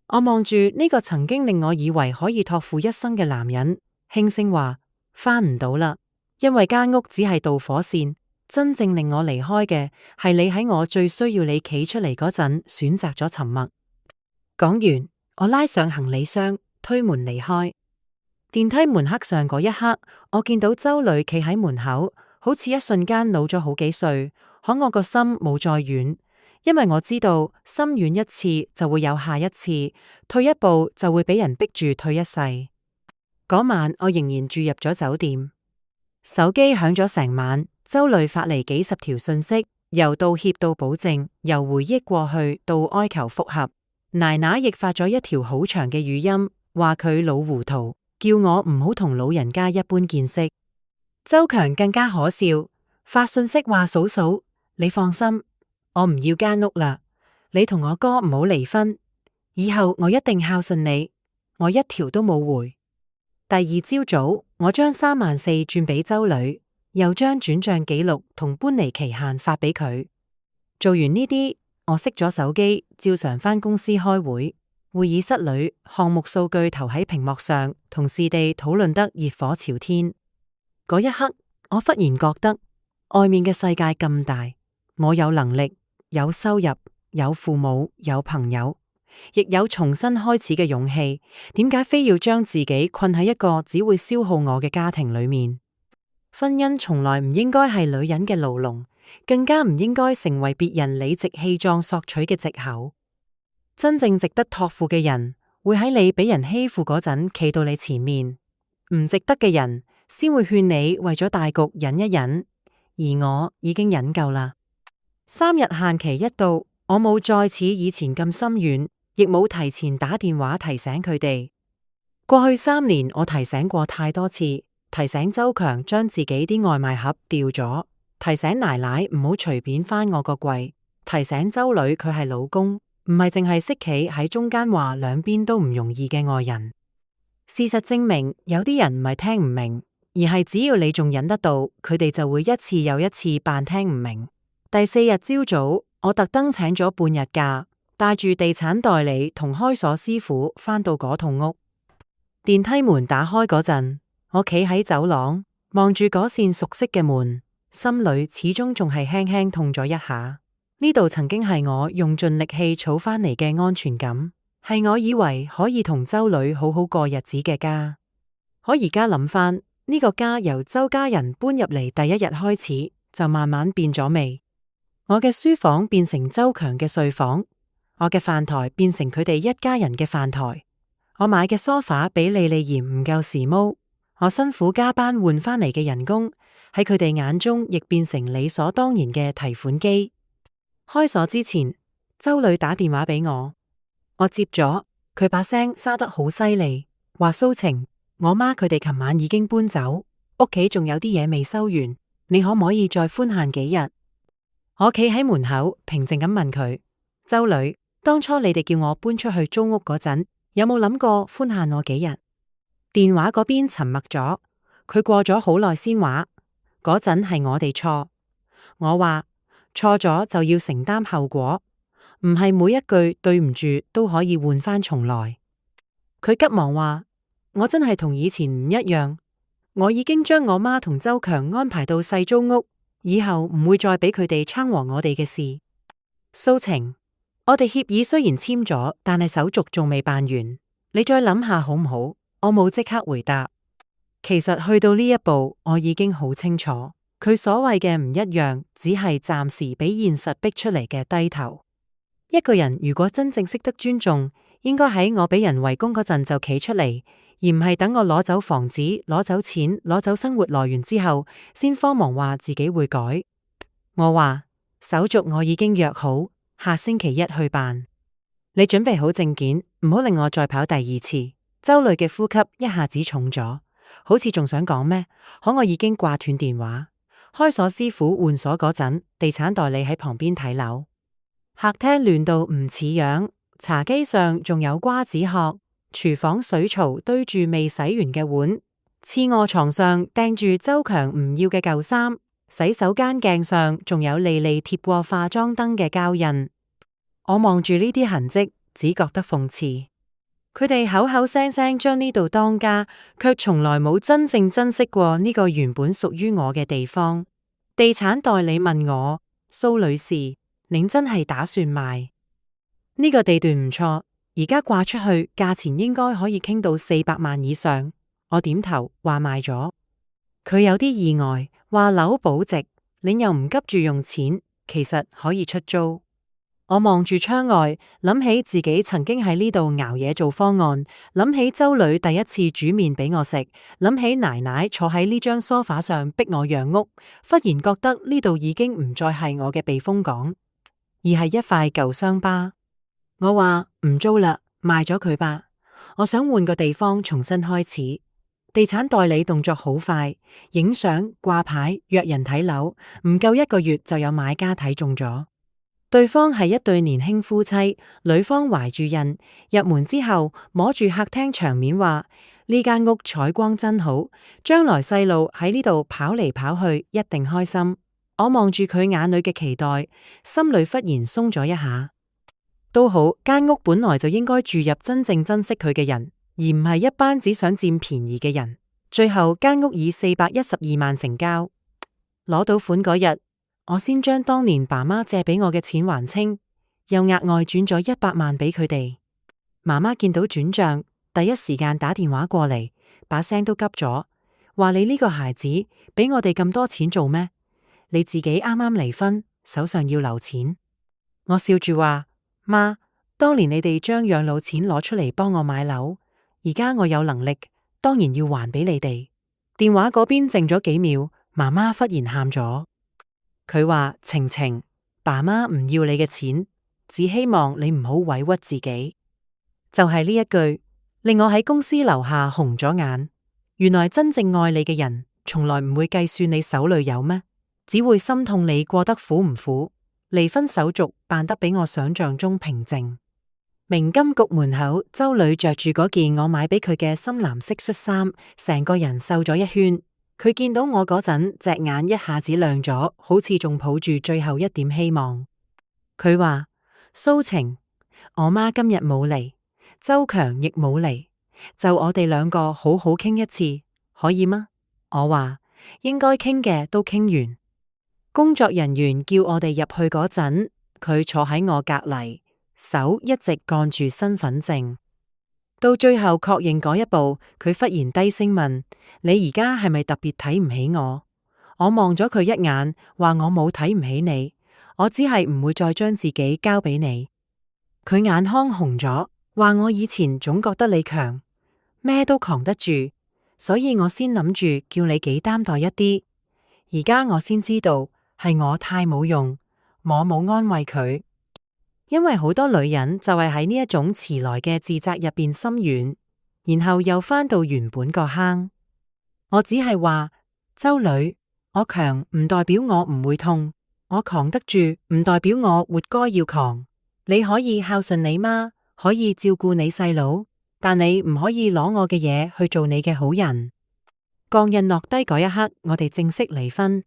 我望住呢個曾經令我以為可以託付一生嘅男人，輕聲話：翻唔到啦，因為間屋只係導火線，真正令我離開嘅係你喺我最需要你企出嚟嗰陣選擇咗沉默。講完，我拉上行李箱，推門離開。電梯門黑上嗰一刻，我見到周呂企喺門口，好似一瞬間老咗好幾歲，可我個心冇再軟。因為我知道心軟一次就會有下一次，退一步就會俾人逼住退一世。嗰晚我仍然住入咗酒店，手機響咗成晚，周呂發嚟幾十條信息，由道歉到保證，由回憶過去到哀求復合。奶奶亦發咗一條好長嘅語音，話佢老糊塗，叫我唔好同老人家一般見識。周強更加可笑，發信息話嫂嫂，你放心。我唔要間屋啦，你同我哥唔好離婚，以後我一定孝順你。我一條都冇回。第二朝早，我將34000轉俾周呂，又將轉賬記錄同搬離期限發俾佢。做完呢啲，我熄咗手機，照常返公司開會。會議室裏，項目數據投喺屏幕上，同事哋討論得熱火朝天。嗰一刻，我忽然覺得外面嘅世界咁大，我有能力，有收入，有父母，有朋友，亦有重新開始嘅勇氣。點解非要將自己困喺一個只會消耗我嘅家庭裏面？婚姻從來唔應該係女人嘅牢籠，更加唔應該成為別人理直氣壯索取嘅藉口。真正值得託付嘅人，會喺你俾人欺負嗰陣企到你前面；唔值得嘅人，先會勸你為咗大局忍一忍。而我已經忍夠啦。3日限期一到，我冇再似以前咁心軟，亦冇提前打電話提醒佢哋。過去3年，我提醒過太多次，提醒周強將自己啲外賣盒掉咗，提醒奶奶唔好隨便翻我個櫃，提醒周呂佢係老公，唔係淨係識企喺中間話兩邊都唔容易嘅愛人。事實證明，有啲人唔係聽唔明，而係只要你仲忍得到，佢哋就會一次又一次扮聽唔明。第4日朝早，我特登請咗半日假，帶住地產代理同開鎖師傅返到嗰棟屋。電梯門打開嗰陣，我企喺走廊，望住嗰扇熟悉嘅門，心裏始終仲係輕輕痛咗一下。呢度曾經係我用盡力氣儲返嚟嘅安全感，係我以為可以同周呂好好過日子嘅家。可而家諗返，呢個家由周家人搬入嚟第一日開始，就慢慢變咗味。我嘅書房變成周強嘅睡房，我嘅飯台變成佢哋一家人嘅飯台。我買嘅梳化比莉莉嫌唔夠時髦，我辛苦加班換返嚟嘅人工，喺佢哋眼中亦變成理所當然嘅提款機。開鎖之前，周呂打電話俾我，我接咗，佢把聲沙得好犀利，話蘇晴，我媽佢哋琴晚已經搬走，屋企仲有啲嘢未收完，你可唔可以再寬限幾日？我企喺門口，平靜咁問佢：周呂，當初你哋叫我搬出去租屋嗰陣，有冇諗過寬限我幾日？電話嗰邊沉默咗，佢過咗好耐先話：嗰陣係我哋錯。我話錯咗就要承擔後果，唔係每一句對唔住都可以換返重來。佢急忙話：我真係同以前唔一樣，我已經將我媽同周強安排到細租屋。以後唔會再俾佢哋撐和我哋嘅事。蘇晴，我哋協議雖然簽咗，但係手續仲未辦完，你再諗下好唔好？我冇即刻回答。其實去到呢一步，我已經好清楚，佢所謂嘅唔一樣，只係暫時俾現實逼出嚟嘅低頭。一個人如果真正識得尊重，應該喺我俾人圍攻嗰陣就企出嚟，而唔係等我攞走房子、攞走錢、攞走生活來源之後，先慌忙話自己會改。我話手續我已經約好，下星期一去辦。你準備好證件，唔好令我再跑第二次。周磊嘅呼吸一下子重咗，好似仲想講咩，可我已經掛斷電話。開鎖師傅換鎖嗰陣，地產代理喺旁邊睇樓。客廳亂到唔似樣，茶几上仲有瓜子殼，廚房水槽堆住未洗完嘅碗，次臥床上掟住周強唔要嘅舊衫，洗手間鏡上仲有利利貼過化妝燈嘅膠印。我望住呢啲痕跡，只覺得諷刺。佢哋口口聲聲將呢度當家，卻從來冇真正珍惜過呢個原本屬於我嘅地方。地產代理問我：蘇女士，您真係打算賣？呢個地段唔錯，而家掛出去，價錢應該可以傾到400萬以上。我點頭話賣咗。佢有啲意外，話樓保值，您又唔急住用錢，其實可以出租。我望住窗外，諗起自己曾經喺呢度熬夜做方案，諗起周磊第一次煮麵俾我食，諗起奶奶坐喺呢張梳化上逼我讓屋，忽然覺得呢度已經唔再係我嘅避風港，而係一塊舊傷疤。我話唔租啦，賣咗佢吧，我想換個地方重新開始。地產代理動作好快，影相、掛牌、約人睇樓，唔夠1個月就有買家睇中咗。對方係一對年輕夫妻，女方懷住孕，入門之後摸住客廳牆面話：呢間屋採光真好，將來細路喺呢度跑嚟跑去一定開心。我望住佢眼裏嘅期待，心裏忽然鬆咗一下。都好，間屋本來就應該住入真正珍惜佢嘅人，而唔係一班只想佔便宜嘅人。最後間屋以412萬成交，攞到款嗰日，我先將當年爸媽借俾我嘅錢還清，又額外轉咗100萬俾佢哋。媽媽見到轉賬，第一時間打電話過嚟，把聲都急咗，話你呢個孩子俾我哋咁多錢做咩？你自己啱啱離婚，手上要留錢。我笑住話：媽，當年你哋將養老錢攞出嚟幫我買樓，而家我有能力，當然要還俾你哋。電話嗰邊靜咗幾秒，媽媽忽然喊咗。佢話：晴晴，爸媽唔要你嘅錢，只希望你唔好委屈自己。就係呢一句，令我喺公司樓下紅咗眼。原來真正愛你嘅人，從來唔會計算你手裏有咩，只會心痛你過得苦唔苦。離婚手續辦得比我想象中平靜。明金局門口，周磊着住嗰件我買俾佢嘅深藍色恤衫，成個人瘦咗一圈。佢見到我嗰陣，隻眼一下子亮咗，好似仲抱住最後一點希望。佢話：蘇晴，我媽今日冇嚟，周強亦冇嚟，就我哋兩個好好傾一次，可以嗎？我話：應該傾嘅都傾完。工作人員叫我哋入去嗰陣，佢坐喺我隔籬，手一直幹住身份證。到最後確認嗰一步，佢忽然低聲問：你而家係咪特別睇唔起我？我望咗佢一眼，話我冇睇唔起你，我只係唔會再將自己交俾你。佢眼眶紅咗，話我以前總覺得你強，咩都扛得住，所以我先諗住叫你幾擔待一啲。而家我先知道係我太冇用，我冇安慰佢。因為好多女人就係喺呢一種遲來嘅自責入邊心軟，然後又返到原本個坑。我只係話，周磊，我強唔代表我唔會痛，我扛得住唔代表我活該要扛。你可以孝順你媽，可以照顧你細佬，但你唔可以攞我嘅嘢去做你嘅好人。鋼印落低嗰一刻，我哋正式離婚。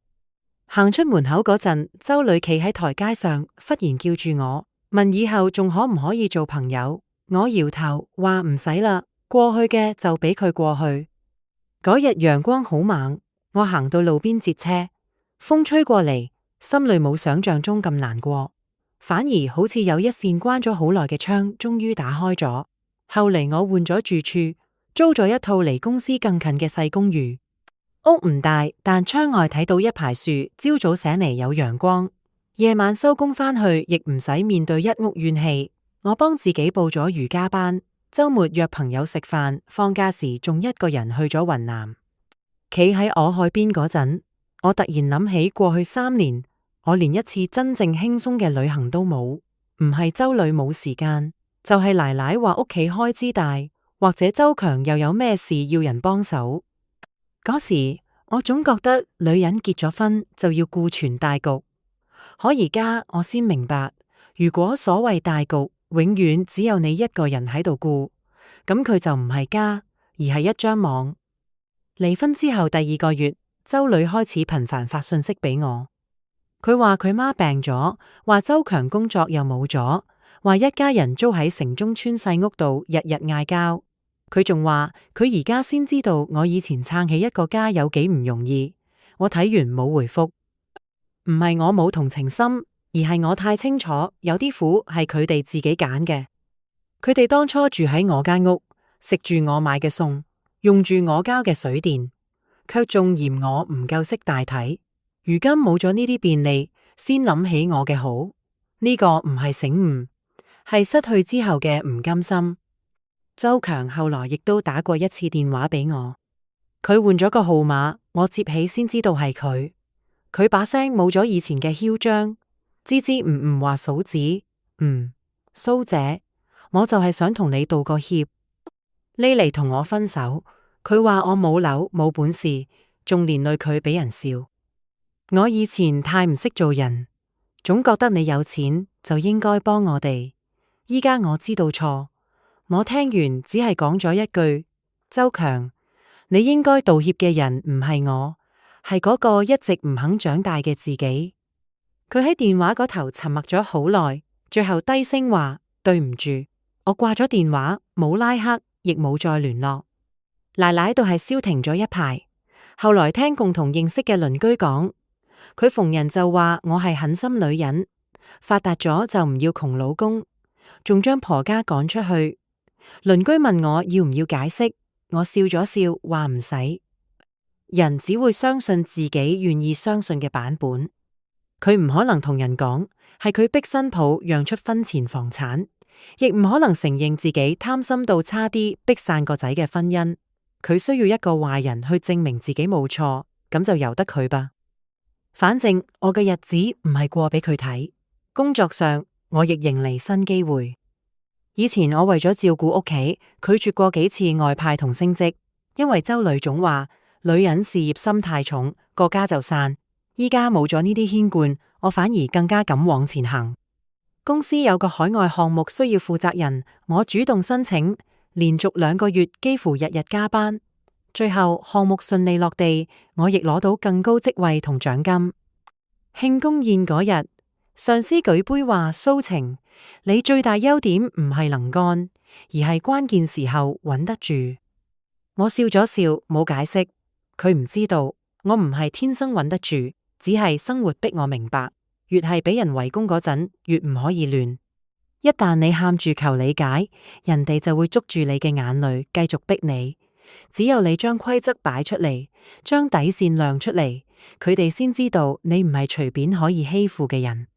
行出門口嗰陣，周磊企喺台階上，忽然叫住我，問以後仲可唔可以做朋友？我搖頭話唔使啦，過去嘅就俾佢過去。嗰日陽光好猛，我行到路邊截車，風吹過嚟，心裏冇想象中咁難過，反而好似有一扇關咗好耐嘅窗終於打開咗。後嚟我換咗住處，租咗一套離公司更近嘅細公寓。屋唔大，但窗外睇到一排樹，朝早醒嚟有陽光。夜晚收工返去，亦唔使面對一屋怨氣。我幫自己報咗瑜伽班，周末約朋友食飯，放假時仲一個人去咗雲南。企喺洱海邊嗰陣，我突然諗起過去3年，我連一次真正輕鬆嘅旅行都冇，唔係周女冇時間，就係奶奶話屋企開支大，或者周強又有咩事要人幫手。嗰時我總覺得女人結咗婚就要顧全大局，可而家我先明白，如果所謂大局永遠只有你一個人喺度顧，咁佢就唔係家，而係一張網。離婚之後第2個月，周女開始頻繁發信息俾我。佢話佢媽病咗，話周強工作又冇咗，話一家人租喺城中村細屋度，日日嗌交。佢仲話佢而家先知道我以前撐起一個家有幾唔容易。我睇完冇回覆，唔係我冇同情心，而係我太清楚有啲苦係佢哋自己揀嘅。佢哋當初住喺我間屋，食住我買嘅餸，用住我交嘅水電，卻仲嫌我唔夠識大體。如今冇咗呢啲便利，先諗起我嘅好，呢個唔係醒悟，係失去之後嘅唔甘心。周強後來亦都打過一次電話俾我，佢換咗個號碼，我接起先知道係佢。佢把聲冇咗以前嘅囂張，支支吾吾話嫂子，蘇姐，我就係想同你道個歉。呢嚟同我分手，佢話我冇樓冇本事，仲連累佢俾人笑。我以前太唔識做人，總覺得你有錢就應該幫我哋。依家我知道錯，我聽完只係講咗一句：周強，你應該道歉嘅人唔係我，係嗰個一直唔肯長大嘅自己。佢喺電話嗰頭沉默咗好耐，最後低聲話：對唔住。我掛咗電話，冇拉黑，亦冇再聯絡。奶奶度係消停咗一排，後來聽共同認識嘅鄰居講，佢逢人就話我係狠心女人，發達咗就唔要窮老公，仲將婆家趕出去。鄰居問我要唔要解釋，我笑咗笑話唔使。人只會相信自己願意相信嘅版本，佢唔可能同人講係佢逼新抱讓出婚前房產，亦唔可能承認自己貪心到差啲逼散個仔嘅婚姻。佢需要一個壞人去證明自己冇錯，咁就由得佢吧。反正我嘅日子唔係過俾佢睇，工作上我亦迎嚟新機會。以前我為咗照顧屋企，拒絕過幾次外派同升職，因為周女總話女人事業心太重，個家就散。依家冇咗呢啲牽絆，我反而更加敢往前行。公司有個海外項目需要負責人，我主動申請，連續2個月幾乎日日加班。最後項目順利落地，我亦攞到更高職位同獎金。慶功宴嗰日，上司舉杯話：蘇晴，你最大優點唔係能幹，而係關鍵時候穩得住。我笑咗笑，冇解釋。佢唔知道，我唔係天生穩得住，只係生活逼我明白，越係俾人圍攻嗰陣，越唔可以亂。一旦你喊住求理解，人哋就會捉住你嘅眼淚，繼續逼你。只有你將規則擺出嚟，將底線亮出嚟，佢哋先知道你唔係隨便可以欺負嘅人。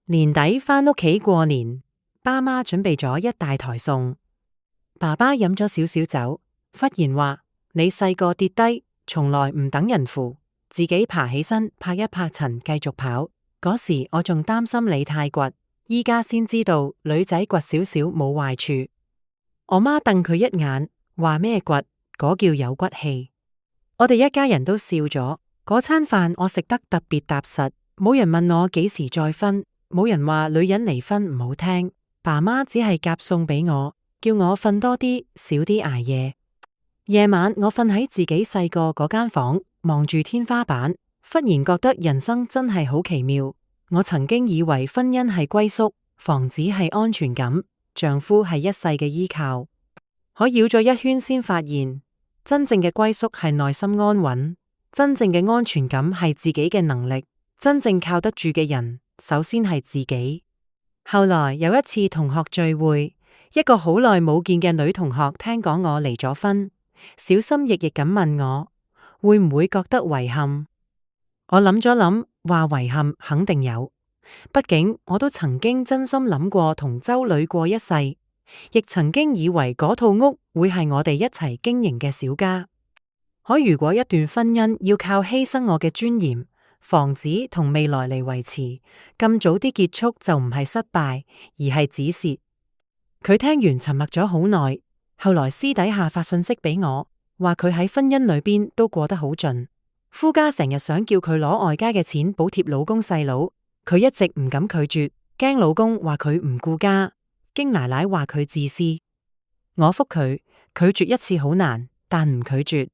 年底返屋企過年，爸媽準備咗一大台餸。爸爸飲咗少少酒，忽然話：你細個跌低，從來唔等人扶，自己爬起身拍一拍塵繼續跑。嗰時我仲擔心你太倔，依家先知道女仔倔少少冇壞處。我媽瞪佢一眼，話咩倔？嗰叫有骨氣。我哋一家人都笑咗。嗰餐飯我食得特別踏實，冇人問我幾時再婚，冇人話女人離婚唔好聽。爸媽只係夾餸俾我，叫我瞓多啲，少啲捱夜。夜晚我瞓喺自己細個嗰間房，望住天花板，忽然覺得人生真係好奇妙。我曾經以為婚姻係歸宿，房子係安全感，丈夫係一世嘅依靠。我繞咗一圈先發現，真正嘅歸宿係內心安穩，真正嘅安全感係自己嘅能力，真正靠得住嘅人，首先係自己。後來有一次同學聚會，一個好耐冇見嘅女同學聽講我離咗婚，小心翼翼咁問我，會唔會覺得遺憾？我諗咗諗，話遺憾肯定有，畢竟我都曾經真心諗過同周女過一世，亦曾經以為嗰套屋會係我哋一齊經營嘅小家。可如果一段婚姻要靠犧牲我嘅尊嚴，房子同未來嚟維持，咁早啲結束就唔係失敗，而係止蝕。佢聽完沉默咗好耐，後來私底下發信息俾我，話佢喺婚姻裏邊都過得好盡，夫家成日想叫佢攞外家嘅錢補貼老公細佬，佢一直唔敢拒絕，驚老公話佢唔顧家，經奶奶話佢自私。我覆佢，拒絕一次好難，但唔拒絕，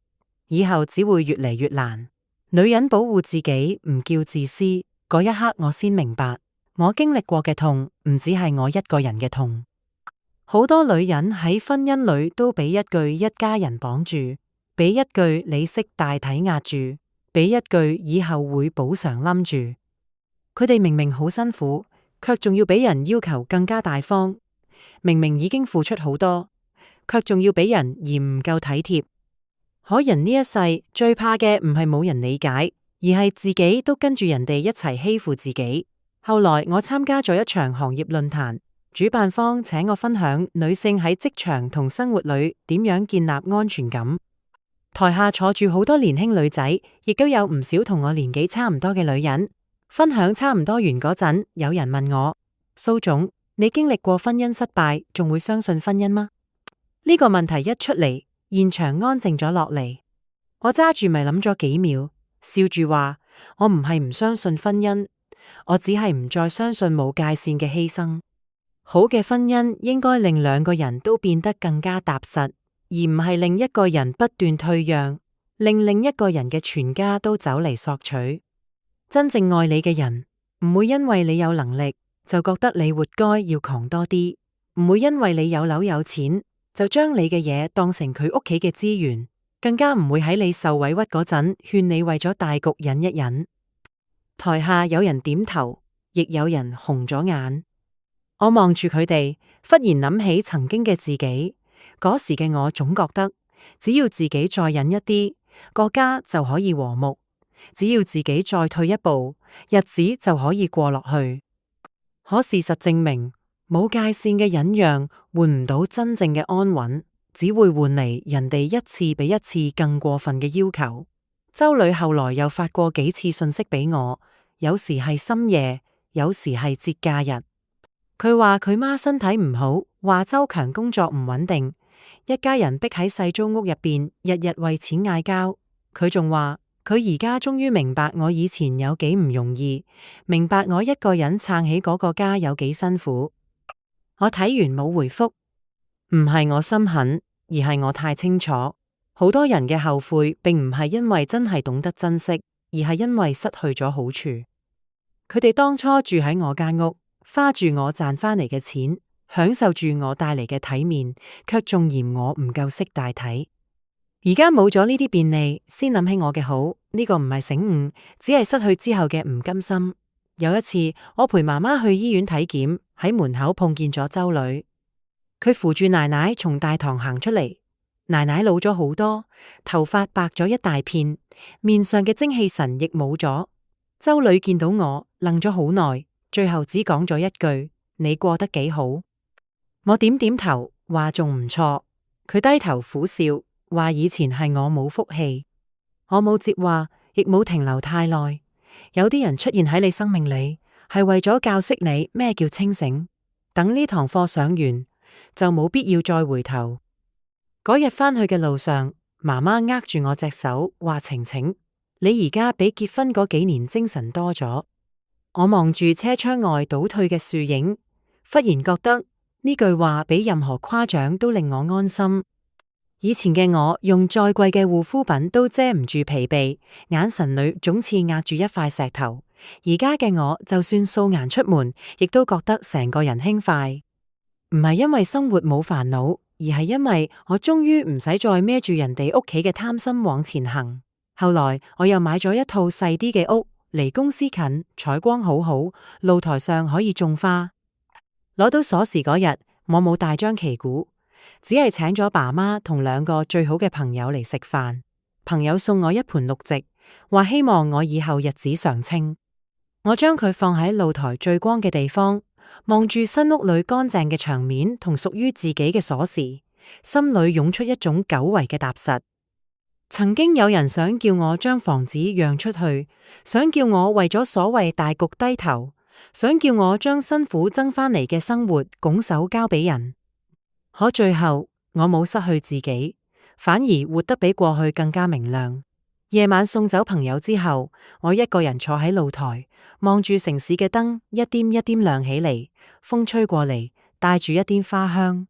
以後只會越嚟越難。女人保護自己唔叫自私，嗰一刻我先明白，我經歷過嘅痛唔只係我一個人嘅痛。好多女人喺婚姻裏都俾一句一家人綁住，俾一句你識大體壓住，俾一句以後會補償冧住。佢哋明明好辛苦，卻仲要俾人要求更加大方。明明已經付出好多，卻仲要俾人嫌唔夠體貼。可人呢一世最怕嘅唔係冇人理解，而係自己都跟住人哋一齊欺負自己。後來我參加咗一場行業論壇，主辦方請我分享女性喺職場同生活裏點樣建立安全感。台下坐住好多年輕女仔，亦都有唔少同我年紀差唔多嘅女人。分享差唔多完嗰陣，有人問我：蘇總，你經歷過婚姻失敗，仲會相信婚姻嗎？呢個問題一出嚟，現場安靜咗落嚟。我揸住咪諗咗幾秒，笑住話：我唔係唔相信婚姻，我只係唔再相信冇界線嘅犧牲。好嘅婚姻應該令兩個人都變得更加踏實，而唔係令一個人不斷退讓，令另一個人嘅全家都走嚟索取。真正愛你嘅人，唔會因為你有能力就覺得你活該要狂多啲，唔會因為你有樓有錢就將你嘅嘢當成佢屋企嘅資源，更加唔會喺你受委屈嗰陣勸你為咗大局忍一忍。台下有人點頭，亦有人紅咗眼。我望住佢哋，忽然諗起曾經嘅自己，嗰時嘅我總覺得只要自己再忍一啲，個家就可以和睦。只要自己再退一步，日子就可以過落去。可事實證明，冇界線嘅忍讓換唔到真正嘅安穩，只會換嚟人哋一次比一次更過分嘅要求。周女後來又發過幾次信息俾我，有時係深夜，有時係節假日。佢話佢媽身體唔好，話周強工作唔穩定，一家人逼喺細租屋入邊，日日為錢嗌交。佢仲話，佢而家終於明白我以前有幾唔容易，明白我一個人撐起嗰個家有幾辛苦。我睇完冇回覆，唔係我心狠，而係我太清楚，好多人嘅後悔並唔係因為真係懂得珍惜，而係因為失去咗好處。佢哋當初住喺我間屋，花住我賺翻嚟嘅錢，享受住我帶嚟嘅體面，卻仲嫌我唔夠識大體。而家冇咗呢啲便利，先諗起我嘅好，呢個唔係醒悟，只係失去之後嘅唔甘心。有一次，我陪媽媽去醫院體檢，喺門口碰見咗周女，佢扶住奶奶從大堂行出嚟。奶奶老咗好多，頭髮白咗一大片，面上嘅精氣神亦冇咗。周女見到我，愣咗好耐，最後只講咗一句：你過得幾好？我點點頭，話仲唔錯。佢低頭苦笑，話以前係我冇福氣。我冇接話，亦冇停留太耐。有啲人出現喺你生命裏，係為咗教識你咩叫清醒。等呢堂課上完，就冇必要再回頭。嗰日返去嘅路上，媽媽握住我隻手，話晴晴，你而家比結婚嗰幾年精神多咗。我望住車窗外倒退嘅樹影，忽然覺得呢句話比任何誇獎都令我安心。以前嘅我用再貴嘅護膚品都遮唔住疲憊，眼神裏總似壓住一塊石頭。而家嘅我就算素顏出門，亦都覺得成個人輕快。唔係因為生活冇煩惱，而係因為我終於唔使再孭住人哋屋企嘅貪心往前行。後來我又買咗一套細啲嘅屋，離公司近，採光好好，露台上可以種花。攞到鎖匙嗰日，我冇大張旗鼓，只係請咗爸媽同2個最好嘅朋友嚟食飯。朋友送我一盆綠植，話希望我以後日子常青。我將佢放喺露台最光嘅地方，望住新屋裏乾淨嘅牆面同屬於自己嘅鎖匙，心裏湧出一種久違嘅踏實。曾經有人想叫我將房子讓出去，想叫我為咗所謂大局低頭，想叫我將辛苦爭返嚟嘅生活拱手交俾人。可最後我冇失去自己，反而活得比過去更加明亮。夜晚送走朋友之後，我一個人坐喺露台，望住城市嘅燈一點一點亮起嚟，風吹過嚟，帶住一啲花香。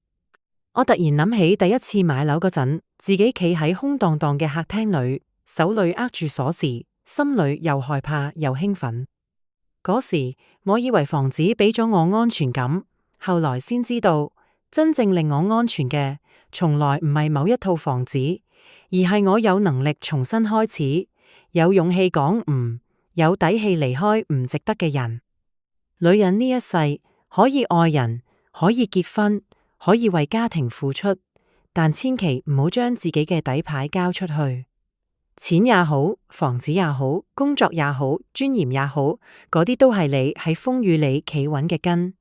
我突然諗起第一次買樓嗰陣，自己企喺空蕩蕩嘅客廳裏，手裏握住鎖匙，心裏又害怕又興奮。嗰時我以為房子俾咗我安全感，後來先知道，真正令我安全嘅，從來唔係某一套房子，而係我有能力重新開始，有勇氣講唔，有底氣離開唔值得嘅人。女人呢一世可以愛人，可以結婚，可以為家庭付出，但千祈唔好將自己嘅底牌交出去。錢也好，房子也好，工作也好，尊嚴也好，嗰啲都係你喺風雨裏企穩嘅根。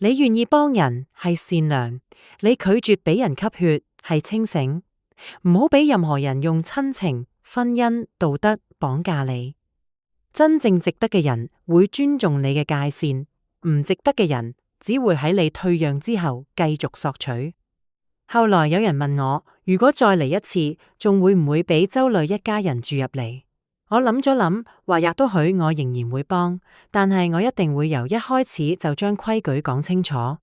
你願意幫人係善良，你拒絕俾人吸血係清醒。唔好俾任何人用親情、婚姻、道德綁架你。真正值得嘅人會尊重你嘅界線，唔值得嘅人只會喺你退讓之後繼續索取。後來有人問我，如果再嚟一次，仲會唔會俾周磊一家人住入嚟？我諗咗諗，話亦都許我仍然會幫，但係我一定會由一開始就將規矩講清楚。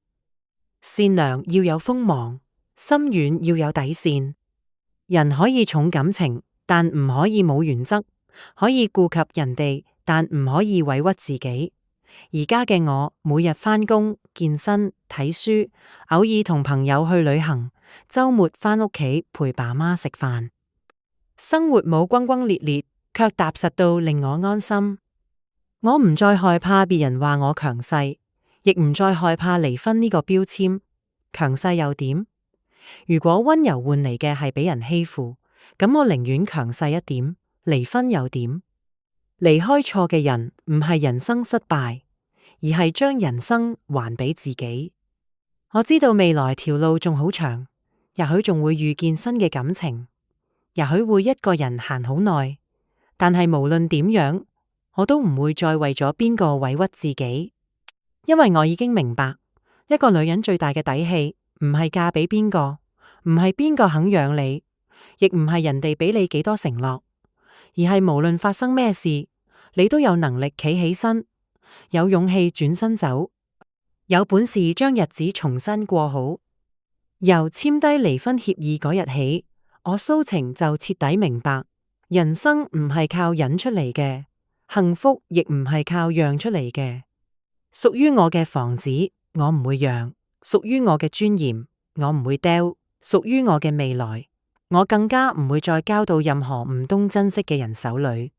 善良要有鋒芒，心軟要有底線。人可以重感情，但唔可以冇原則；可以顧及人哋，但唔可以委屈自己。而家嘅我，每日返工、健身、睇書，偶爾同朋友去旅行，周末返屋企陪爸媽食飯。生活冇轟轟烈烈，卻踏實到令我安心。我唔再害怕別人話我強勢，亦唔再害怕離婚呢個標籤。強勢又點？如果溫柔換嚟嘅係俾人欺負，咁我寧願強勢一點。離婚又點？離開錯嘅人唔係人生失敗，而係將人生還俾自己。我知道未來條路仲好長，也許仲會遇見新嘅感情，也許會一個人行好耐，但係無論點樣，我都唔會再為咗邊個委屈自己，因為我已經明白，一個女人最大嘅底氣唔係嫁俾邊個，唔係邊個肯養你，亦唔係人哋俾你幾多承諾，而係無論發生咩事，你都有能力企起身，有勇氣轉身走，有本事將日子重新過好。由簽低離婚協議嗰日起，我蘇晴就徹底明白，人生唔係靠忍出嚟嘅，幸福亦唔係靠讓出嚟嘅。屬於我嘅房子，我唔會讓；屬於我嘅尊嚴，我唔會丟；屬於我嘅未來，我更加唔會再交到任何唔懂珍惜嘅人手裏。